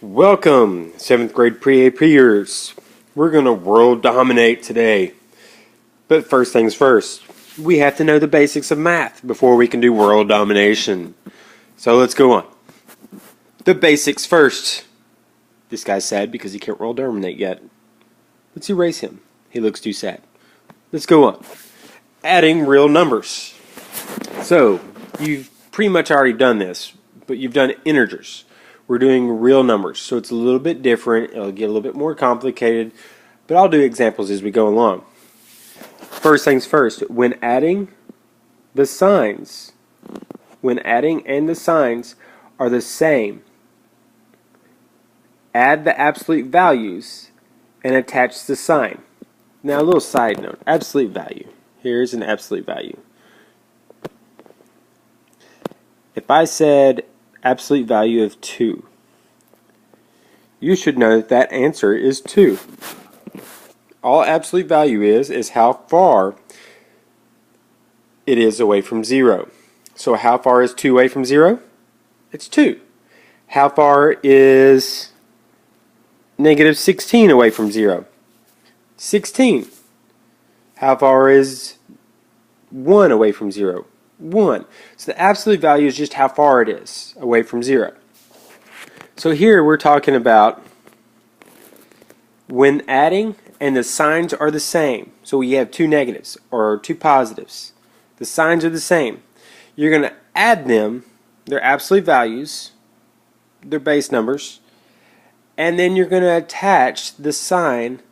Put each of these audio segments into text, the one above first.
Welcome, 7th grade pre-APers. We're going to world dominate today. But first things first, we have to know the basics of math before we can do world domination. So let's go on. The basics first. This guy's sad because he can't world dominate yet. Let's erase him. He looks too sad. Let's go on. Adding real numbers. So, you've pretty much already done this, but you've done integers. We're doing real numbers, so it's a little bit different. It'll get a little bit more complicated, but I'll do examples as we go along. First things first, when adding the signs, when adding and the signs are the same, add the absolute values and attach the sign. Now a little side note, absolute value. Here's an absolute value. If I said absolute value of 2, you should know that that answer is 2. All absolute value is how far it is away from 0. So how far is 2 away from 0? It's 2. How far is negative 16 away from 0? 16. How far is 1 away from 0? 1. So the absolute value is just how far it is away from 0. So here we're talking about when adding and the signs are the same. So we have two negatives or two positives. The signs are the same. You're going to add them, their absolute values, their base numbers, and then you're going to attach the sign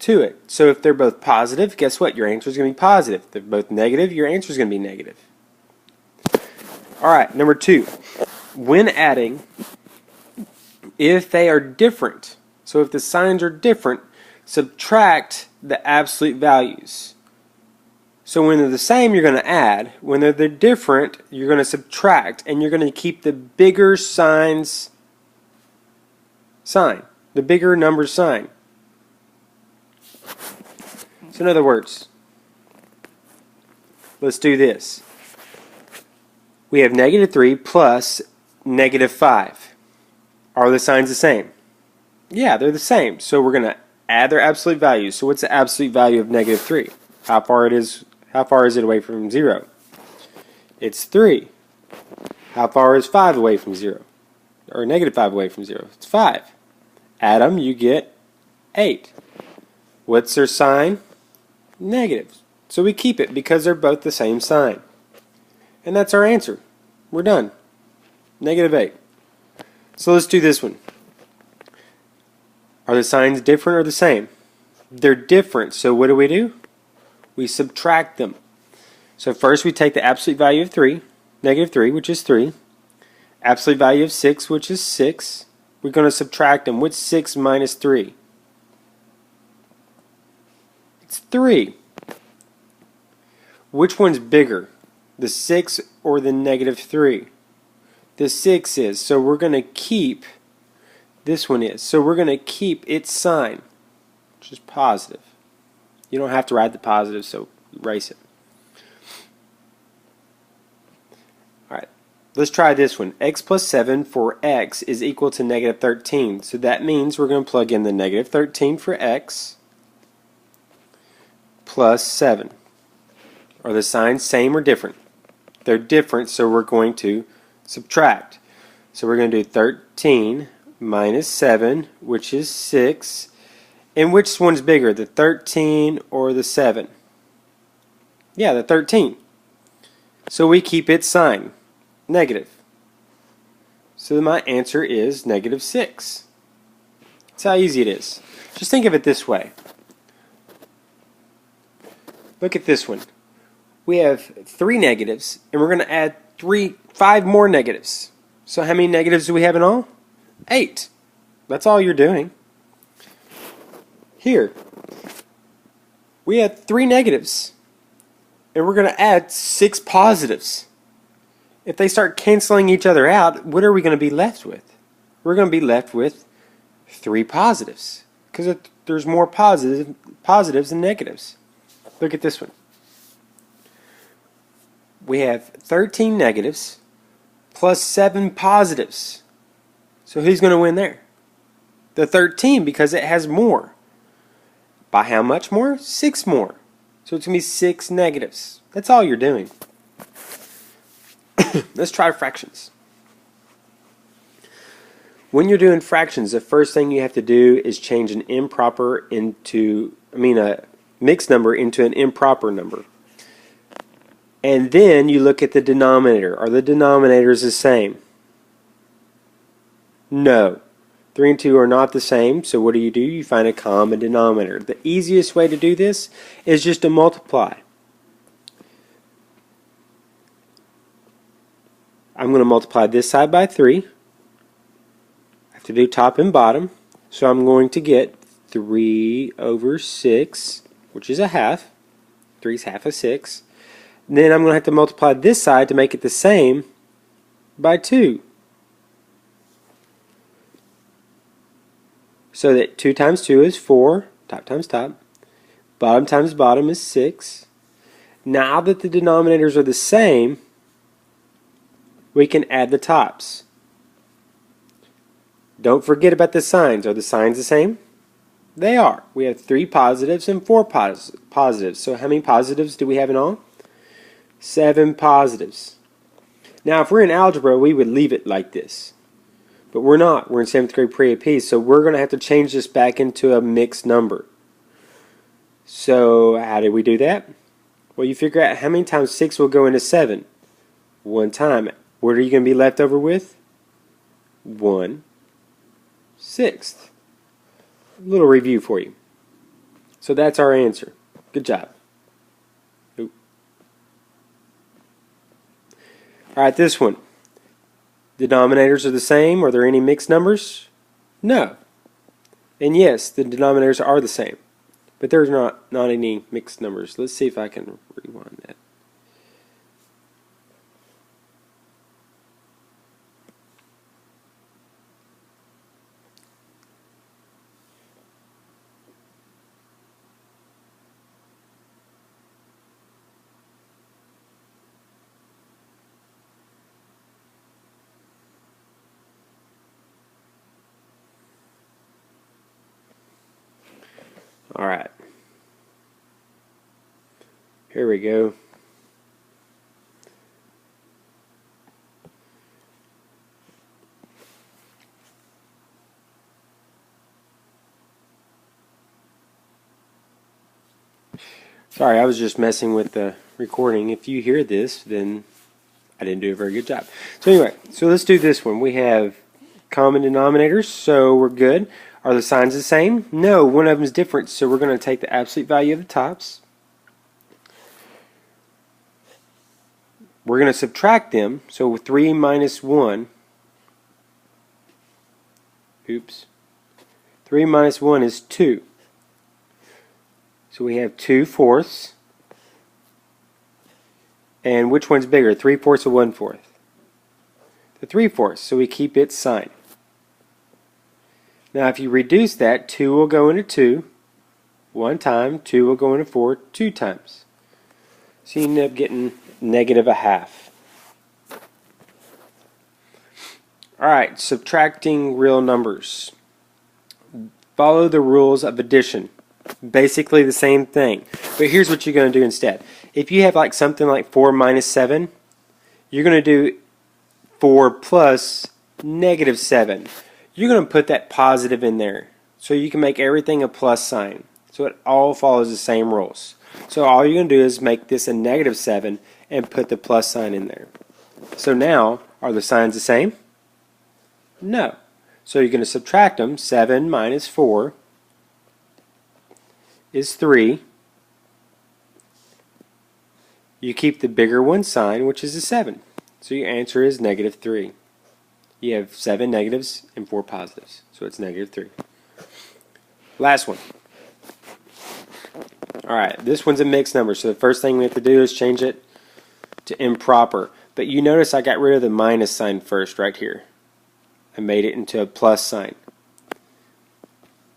to it. So if they're both positive, guess what? Your answer is going to be positive. If they're both negative, your answer is going to be negative. Alright, number 2. When adding, if they are different, so if the signs are different, subtract the absolute values. So when they're the same, you're going to add. When they're different, you're going to subtract, and you're going to keep the bigger sign, the bigger number sign. So in other words, let's do this. We have negative 3 plus negative 5. Are the signs the same? Yeah, they're the same. So we're going to add their absolute values. So what's the absolute value of negative 3? How far is it away from 0? It's 3. How far is 5 away from 0? Or negative 5 away from 0? It's 5. Add them, you get 8. What's their sign? Negative. So we keep it because they're both the same sign. And that's our answer. We're done. Negative 8. So let's do this one. Are the signs different or the same? They're different, so what do? We subtract them. So first we take the absolute value of 3, negative 3, which is 3. Absolute value of 6, which is 6. We're going to subtract them. What's 6 minus 3? It's 3. Which one's bigger? The 6 or the negative 3? The 6 is. So we're going to keep, this one is. So we're going to keep its sign, which is positive. You don't have to write the positive, so erase it. Alright, let's try this one. X plus 7 for x is equal to negative 13. So that means we're going to plug in the negative 13 for x plus 7. Are the signs same or different? They're different, so we're going to subtract. So we're going to do 13 minus 7, which is 6. And which one's bigger, the 13 or the 7? Yeah, the 13. So we keep its sign, negative. So my answer is negative 6. That's how easy it is. Just think of it this way. Look at this one. We have 3 negatives, and we're going to add 5 more negatives. So how many negatives do we have in all? 8. That's all you're doing. Here, we have 3 negatives, and we're going to add 6 positives. If they start canceling each other out, what are we going to be left with? We're going to be left with 3 positives, because there's more positives than negatives. Look at this one. We have 13 negatives plus 7 positives. So who's going to win there? The 13, because it has more. By how much more? 6 more. So it's going to be 6 negatives. That's all you're doing. Let's try fractions. When you're doing fractions, the first thing you have to do is change an improper into, a mixed number into an improper number. And then you look at the denominator. Are the denominators the same? No. 3 and 2 are not the same, so what do? You find a common denominator. The easiest way to do this is just to multiply. I'm going to multiply this side by 3. I have to do top and bottom, so I'm going to get 3 over 6, which is a half. 3 is half of 6. And then I'm going to have to multiply this side to make it the same by 2. So that 2 times 2 is 4, top times top. Bottom times bottom is 6. Now that the denominators are the same, we can add the tops. Don't forget about the signs. Are the signs the same? They are. We have 3 positives and 4 positives. So how many positives do we have in all? 7 positives. Now if we're in algebra, we would leave it like this. But we're not. We're in 7th grade pre-AP, so we're going to have to change this back into a mixed number. So how did we do that? Well, you figure out how many times 6 will go into 7. 1 time. What are you going to be left over with? 1/6. A little review for you. So that's our answer. Good job. Oop. Alright, this one. Denominators are the same. Are there any mixed numbers? No. And yes, the denominators are the same. But there's not any mixed numbers. Let's see if I can rewind that. Alright. Here we go. Sorry, I was just messing with the recording. If you hear this, then I didn't do a very good job. So anyway, so let's do this one. We have common denominators, so we're good. Are the signs the same? No, one of them is different, so we're going to take the absolute value of the tops. We're going to subtract them, so 3 minus 1, oops, 3 minus 1 is 2. So we have 2/4. And which one's bigger, 3/4 or 1/4? The 3/4, so we keep its sign. Now if you reduce that, 2 will go into 2 1 time, 2 will go into 4 2 times. So you end up getting -1/2. Alright, subtracting real numbers. Follow the rules of addition. Basically the same thing. But here's what you're going to do instead. If you have like something like 4 minus 7, you're going to do 4 plus -7. You're going to put that positive in there. So you can make everything a plus sign. So it all follows the same rules. So all you're going to do is make this a -7 and put the plus sign in there. So now, are the signs the same? No. So you're going to subtract them. 7 minus 4 is 3. You keep the bigger one sign, which is a 7. So your answer is -3. You have 7 negatives and 4 positives. So it's -3. Last one. Alright, this one's a mixed number. So the first thing we have to do is change it to improper. But you notice I got rid of the minus sign first right here. I made it into a plus sign.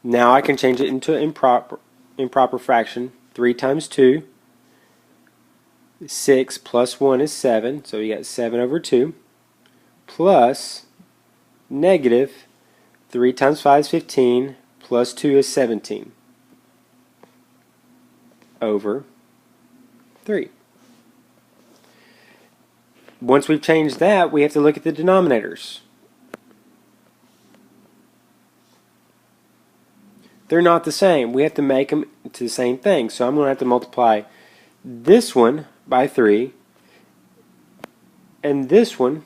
Now I can change it into an improper fraction. 3 times 2. 6 plus 1 is 7. So you got 7/2. Plus negative 3 times 5 is 15 plus 2 is 17 over 3. Once we've changed that, we have to look at the denominators. They're not the same. We have to make them into the same thing. So I'm going to have to multiply this one by 3 and this one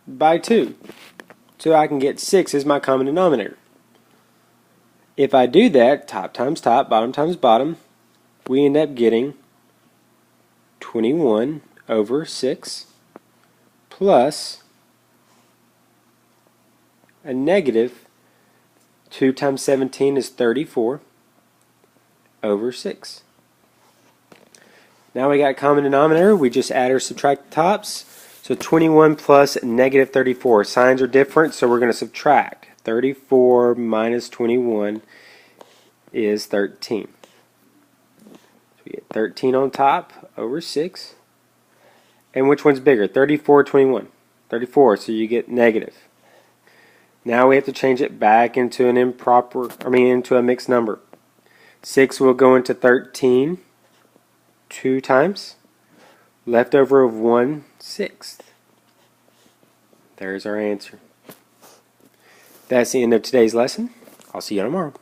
by 2. So I can get 6 as my common denominator. If I do that, top times top, bottom times bottom, we end up getting 21 over 6 plus a negative 2 times 17 is 34 over 6. Now we got common denominator. We just add or subtract the tops. So 21 plus negative 34. Signs are different, so we're going to subtract. 34 minus 21 is 13. So we get 13 on top over 6. And which one's bigger? 34 or 21? 34, so you get negative. Now we have to change it back into an into a mixed number. 6 will go into 13 2 times. Leftover of 1/6. There's our answer. That's the end of today's lesson. I'll see you tomorrow.